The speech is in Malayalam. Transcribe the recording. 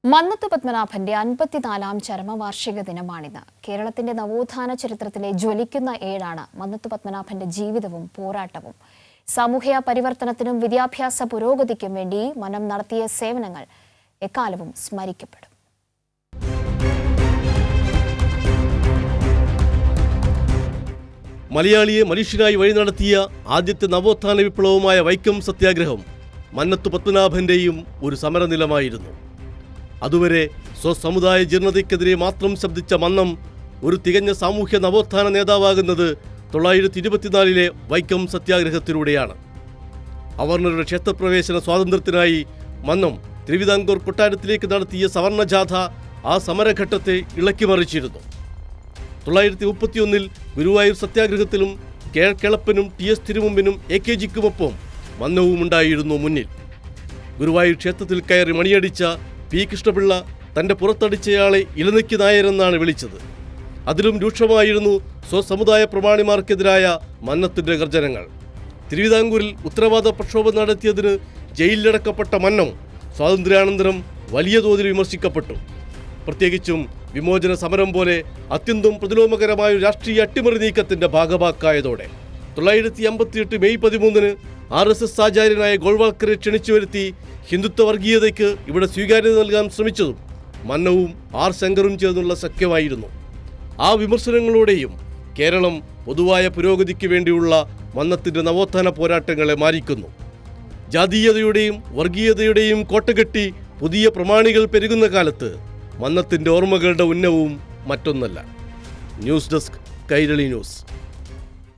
മന്നത്ത് പത്മനാഭന്റെ 54-ാം ചരമവാർഷിക ദിനമാണിന്ന്. കേരളത്തിന്റെ നവോത്ഥാന ചരിത്രത്തിലെ ജ്വലിക്കുന്ന ഏടാണ് മന്നത്ത് പത്മനാഭന്റെ ജീവിതവും പോരാട്ടവും. സാമൂഹ്യ പരിവർത്തനത്തിനും വിദ്യാഭ്യാസ പുരോഗതിക്കും വേണ്ടി മന്നം നടത്തിയ സേവനങ്ങൾ എക്കാലവും സ്മരിക്കപ്പെടും. മലയാളിയെ മനുഷ്യനായി വഴി നടത്തിയ ആദ്യത്തെ നവോത്ഥാന വിപ്ലവമായ വൈക്കം സത്യാഗ്രഹം മന്നത്ത് പത്മനാഭന്റെയും ഒരു സമരനിലമായിരുന്നു. അതുവരെ സ്വസമുദായ ജീർണതയ്ക്കെതിരെ മാത്രം ശബ്ദിച്ച മന്നം ഒരു തികഞ്ഞ സാമൂഹ്യ നവോത്ഥാന നേതാവാകുന്നത് 1924 വൈക്കം സത്യാഗ്രഹത്തിലൂടെയാണ്. അവർണരുടെ ക്ഷേത്രപ്രവേശന സ്വാതന്ത്ര്യത്തിനായി മന്നം തിരുവിതാംകൂർ കൊട്ടാരത്തിലേക്ക് നടത്തിയ സവർണജാഥ ആ സമരഘട്ടത്തെ ഇളക്കിമറിച്ചിരുന്നു. 1931 ഗുരുവായൂർ സത്യാഗ്രഹത്തിലും കേളപ്പനും TS തിരുമുമ്പിനും AKGക്കുമൊപ്പം മന്നവും ഉണ്ടായിരുന്നു മുന്നിൽ. ഗുരുവായൂർ ക്ഷേത്രത്തിൽ കയറി മണിയടിച്ച P. കൃഷ്ണപിള്ള തൻ്റെ പുറത്തടിച്ചയാളെ ഇലനിക്ക് നായരെന്നാണ് വിളിച്ചത്. അതിലും രൂക്ഷമായിരുന്നു സ്വസമുദായ പ്രമാണിമാർക്കെതിരായ മന്നത്തിൻ്റെ ഗർജനങ്ങൾ. തിരുവിതാംകൂറിൽ ഉത്തരവാദ പ്രക്ഷോഭം നടത്തിയതിന് ജയിലിലടക്കപ്പെട്ട മന്നം സ്വാതന്ത്ര്യാനന്തരം വലിയ തോതിൽ വിമർശിക്കപ്പെട്ടു. പ്രത്യേകിച്ചും വിമോചന സമരം പോലെ അത്യന്തം പ്രതിലോമകരമായ രാഷ്ട്രീയ അട്ടിമറി നീക്കത്തിൻ്റെ ഭാഗവാക്കായതോടെ 1958 മെയ് 13 RSS ആചാര്യനായ ഗോൾവാൾക്കറെ ക്ഷണിച്ചു വരുത്തി ഹിന്ദുത്വ വർഗീയതയ്ക്ക് ഇവിടെ സ്വീകാര്യത നൽകാൻ ശ്രമിച്ചതും മന്നവും R. ശങ്കറും ചേർന്നുള്ള സഖ്യമായിരുന്നു. ആ വിമർശനങ്ങളോടെയും കേരളം പൊതുവായ പുരോഗതിക്ക് വേണ്ടിയുള്ള മന്നത്തിൻ്റെ നവോത്ഥാന പോരാട്ടങ്ങളെ മാനിക്കുന്നു. ജാതീയതയുടെയും വർഗീയതയുടെയും കോട്ടകെട്ടി പുതിയ പ്രമാണികൾ പെരുകുന്ന കാലത്ത് മന്നത്തിൻ്റെ ഓർമ്മകളുടെ ഉന്നവും മറ്റൊന്നല്ല. News desk, Kairali news.